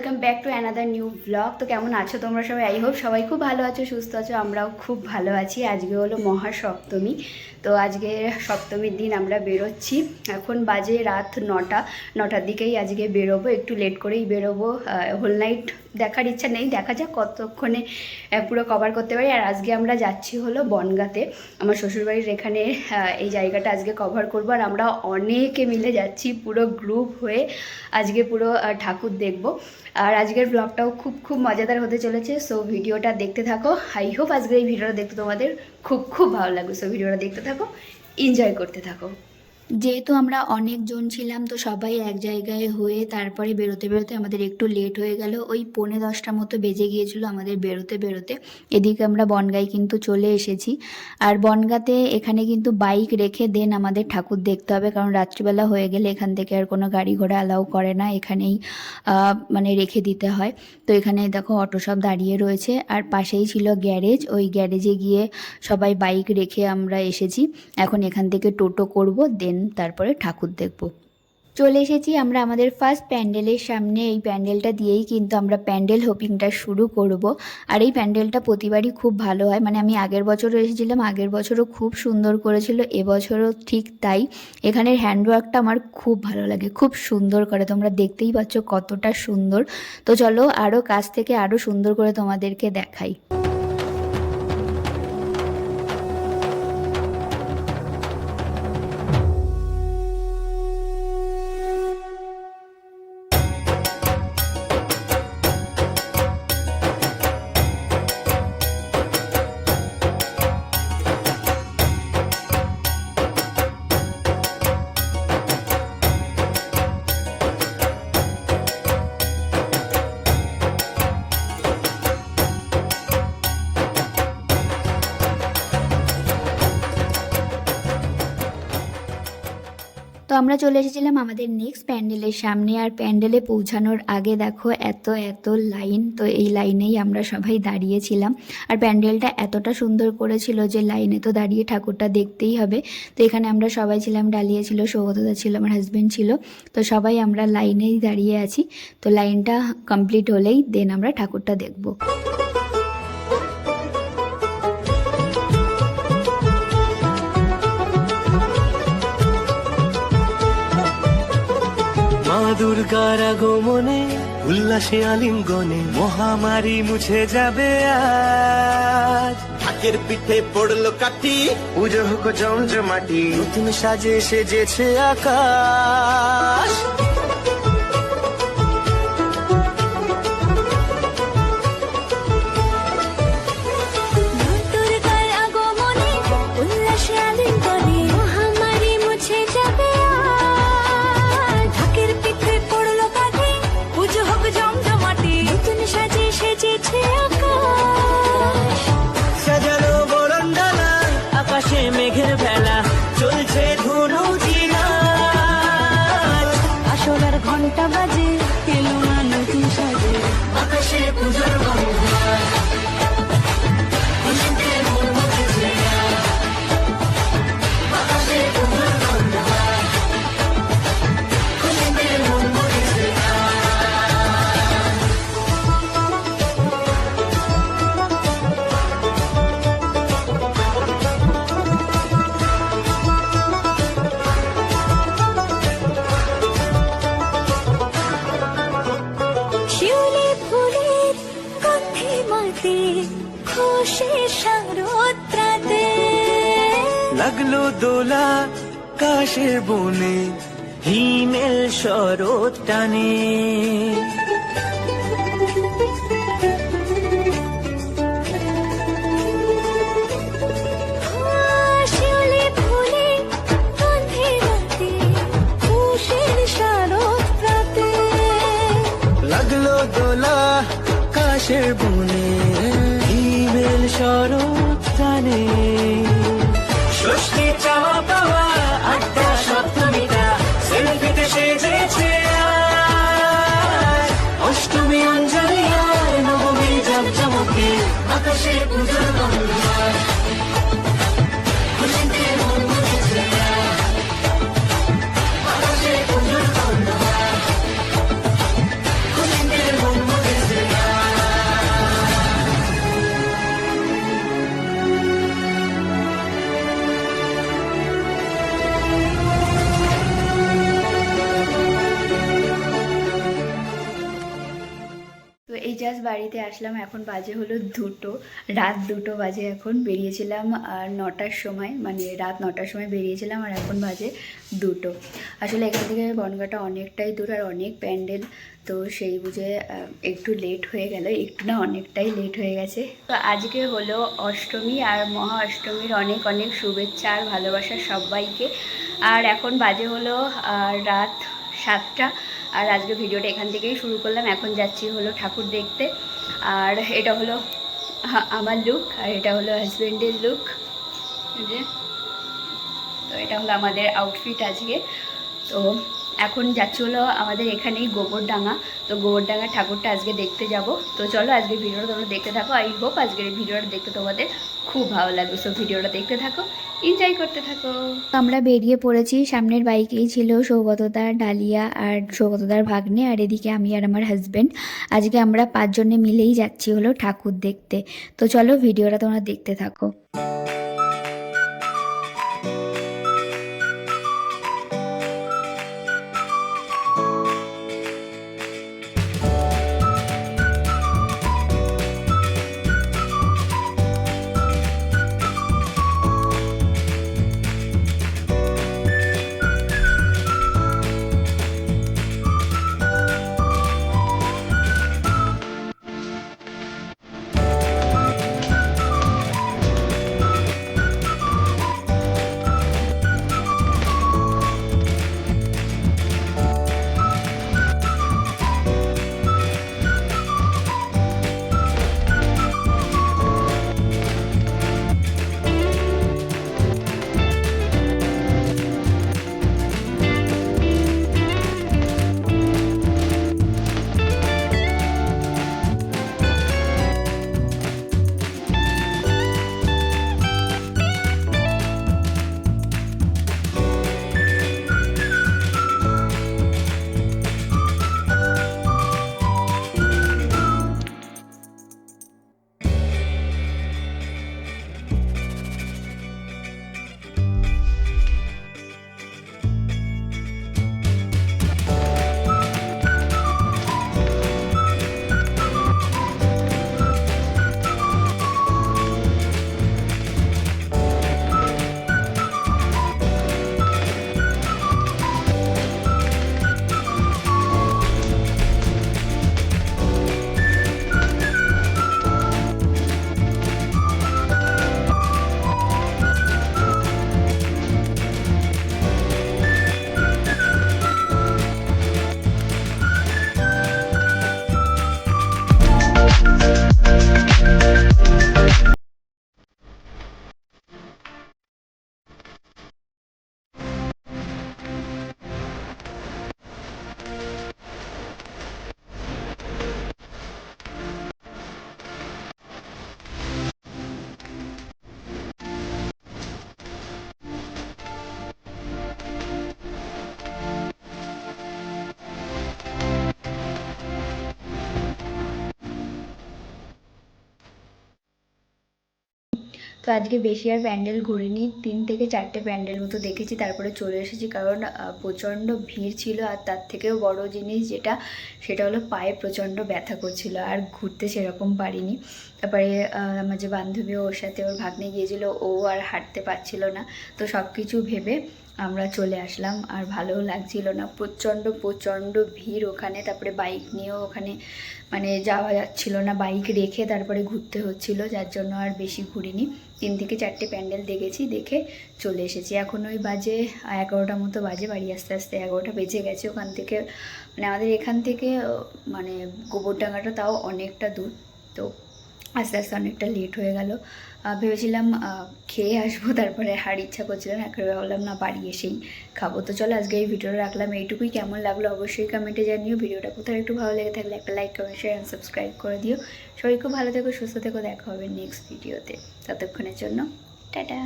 Welcome back to another new blog. তো কেমন আছো তোমরা সবাই? আই হোপ সবাই খুব ভালো আছো, সুস্থ আছো। আমরাও খুব ভালো আছি। আজকে হলো মহাসপ্তমী। তো আজকে সপ্তমীর দিন আমরা বেরোচ্ছি। এখন বাজে রাত 9টার দিকেই আজকে বেরোবো, একটু লেট করেই বেরোবো। হোল নাইট দেখার ইচ্ছা নেই, দেখা যাক কতক্ষণে পুরো কভার করতে পারি। আর আজকে আমরা যাচ্ছি হলো বনগাঁতে, আমার শ্বশুরবাড়ির এখানে। এই জায়গাটা আজকে কভার করবো। আর আমরা অনেকে মিলে যাচ্ছি, পুরো গ্রুপ হয়ে আজকে পুরো ঠাকুর দেখব। আর আজকের ব্লগটাও খুব মজাদার হতে চলেছে। সো ভিডিওটা দেখতে থাকো। আই হোপ আজকের এই ভিডিওটা দেখতে তোমাদের খুব ভালো লাগবে। সো ভিডিওটা দেখতে থাকো, এনজয় করতে থাকো। যেহেতু আমরা অনেকজন ছিলাম, তো সবাই এক জায়গায় হয়ে তারপরে বেরোতে আমাদের একটু লেট হয়ে গেল। ওই 9:45 মতো বেজে গিয়েছিল আমাদের বেরোতে। এদিকে আমরা বনগাঁয় কিন্তু চলে এসেছি। আর বনগাঁতে এখানে কিন্তু বাইক রেখে দেন আমাদের ঠাকুর দেখতে হবে, কারণ রাত্রিবেলা হয়ে গেলে এখান থেকে আর কোনো গাড়ি ঘোড়া অ্যালাউ করে না, এখানেই মানে রেখে দিতে হয়। তো এখানে দেখো অটো সব দাঁড়িয়ে রয়েছে। আর পাশেই ছিল গ্যারেজ, ওই গ্যারেজে গিয়ে সবাই বাইক রেখে আমরা এসেছি। এখন এখান থেকে টোটো করব, দেন তারপরে ঠাকুর দেখব। চলে এসেছি আমরা আমাদের ফার্স্ট প্যান্ডেলের সামনে। এই প্যান্ডেলটা দিয়েই কিন্তু আমরা প্যান্ডেল হোপিংটা শুরু করব। আর এই প্যান্ডেলটা প্রতিবারই খুব ভালো হয়, মানে আমি আগের বছরও এসেছিলাম, আগের বছরও খুব সুন্দর করেছিল, এবছরও ঠিক তাই। এখানের হ্যান্ডওয়ার্কটা আমার খুব ভালো লাগে, খুব সুন্দর করে, তোমরা দেখতেই পাচ্ছ কতটা সুন্দর। তো চলো আরও কাছ থেকে আরও সুন্দর করে তোমাদেরকে দেখাই। তো আমরা চলে এসেছিলাম আমাদের নেক্সট প্যান্ডেলের সামনে। আর প্যান্ডেলে পৌঁছানোর আগে দেখো এত লাইন। তো এই লাইনেই আমরা সবাই দাঁড়িয়েছিলাম। আর প্যান্ডেলটা এতটা সুন্দর করেছিল যে লাইনে তো দাঁড়িয়ে ঠাকুরটা দেখতেই হবে। তো এখানে আমরা সবাই ছিলাম, ডালিয়া ছিল, সৌগতদা ছিল, আমার হাজব্যান্ড ছিল। তো সবাই আমরা লাইনেই দাঁড়িয়ে আছি। তো লাইনটা কমপ্লিট হলেই দেন আমরা ঠাকুরটা দেখব। মা দুর্গার আগমনে উল্লাসে আলিঙ্গনে মহামারী মুছে যাবে আজ। ঢাকের পিঠে পড়লো কাঠি, পুজো হোক জমজমাটি, নতুন সাজে সেজেছে আকাশ। মেঘের বেলা চলছে ধনু জিনাজ, আসলার ঘন্টা বাজে এলো না নতুন সাজে, আকাশে পূজার বন্ধন। লাগলো দোলা কাশের বনে, হিমেল শরৎ টানে। লাগলো দোলা কাশের বনে, হিমেল শরৎ টানে। ষষ্ঠী চাওয়া পাওয়া আড্ডা সপ্তমীটা সেলফিতে সেজেছে আজ। অষ্টমী অঞ্জলি আর নবমী জমজমকে, আকাশে পুজোর বন্ধন। খুশিতে মন মুছেছে আকাশে পুজোর বন্ধন। খুশিতে মন জাস্ট বাড়িতে আসলাম, এখন বাজে হলো 2টো, রাত 2টো বাজে। এখন বেরিয়েছিলাম আর 9টার সময়, মানে রাত 9টার সময় বেরিয়েছিলাম আর এখন বাজে 2টো। আসলে এখান থেকে বনগাঁটা অনেকটাই দূর আর অনেক প্যান্ডেল, তো সেই বুঝে একটু লেট হয়ে গেল, একটু না অনেকটাই লেট হয়ে গেছে। তো আজকে হলো অষ্টমী আর মহা অষ্টমীর অনেক অনেক শুভেচ্ছা আর ভালোবাসা সবাইকে। আর এখন বাজে হলো রাত 7টা, আর আজকে ভিডিওটা এখান থেকেই শুরু করলাম। এখন যাচ্ছি হলো ঠাকুর দেখতে, আর এটা হলো আমার লুক আর এটা হলো হাজব্যান্ডের লুক, যে তো এটা হলো আমাদের আউটফিট আজকে। তো এখন যাচ্ছি হলো আমাদের এখানেই গোবরডাঙ্গা, তো গোবরডাঙ্গা ঠাকুরটা আজকে দেখতে যাব। তো চলো আজকের ভিডিওটা তোমরা দেখতে থাকো। আই হোপ আজকের এই ভিডিওটা দেখতে তোমাদের খুব ভালো লাগবে। সো ভিডিওটা দেখতে থাকো, এনজয় করতে থাকো। আমরা বেরিয়ে পড়েছি, সামনের বাইকেই ছিল সৌগতদার, ডালিয়া আর সৌগতদার ভাগ্নে, আর এদিকে আমি আর আমার হাজব্যান্ড। আজকে আমরা 5 জনে মিলেই যাচ্ছি হলো ঠাকুর দেখতে। তো চলো ভিডিওটা তোমরা দেখতে থাকো। তো আজকে বেশি আর প্যান্ডেল ঘুরিনি, 3 থেকে 4টে প্যান্ডেল মতো দেখেছি, তারপরে চলে এসেছি, কারণ প্রচণ্ড ভিড় ছিল। আর তার থেকেও বড় জিনিস যেটা, সেটা হলো পায়ে প্রচণ্ড ব্যথা করছিল আর ঘুরতে সেরকম পারিনি। তারপরে আমার যে বান্ধবী, ওর সাথে ওর ভাগ্নে গিয়েছিল, ও আর হাঁটতে পারছিল না। তো সব কিছু ভেবে আমরা চলে আসলাম, আর ভালোও লাগছিল না, প্রচণ্ড প্রচণ্ড ভিড় ওখানে। তারপরে বাইক নিয়েও ওখানে মানে যাওয়া যাচ্ছিল না, বাইক রেখে তারপরে ঘুরতে হচ্ছিল, যার জন্য আর বেশি ঘুরিনি। 3 থেকে 4টে প্যান্ডেল দেখেছি, দেখে চলে এসেছি। এখন ওই বাজে 11টা মতো বাজে, বাড়ি আস্তে আস্তে 11টা বেজে গেছে। ওখান থেকে মানে আমাদের এখান থেকে মানে গোবরডাঙ্গাটা তাও অনেকটা দূর, তো আস্তে আস্তে অনেকটা লেট হয়ে গেল। ভেবেছিলাম খেয়ে আসবো, তারপরে আর ইচ্ছা করছিল না, একেবারে বললাম না বাড়ি এসেই খাবো। তো চলো আজকে এই ভিডিওটা রাখলাম এইটুকুই। কেমন লাগলো অবশ্যই কমেন্টে জানিও। ভিডিওটা কোথাও একটু ভালো লেগে থাকলে একটা like, comment, share and subscribe করে দিও। সবাই খুব ভালো থেকো, সুস্থ থেকো, দেখা হবে নেক্সট ভিডিওতে। ততক্ষণের জন্য টাটা।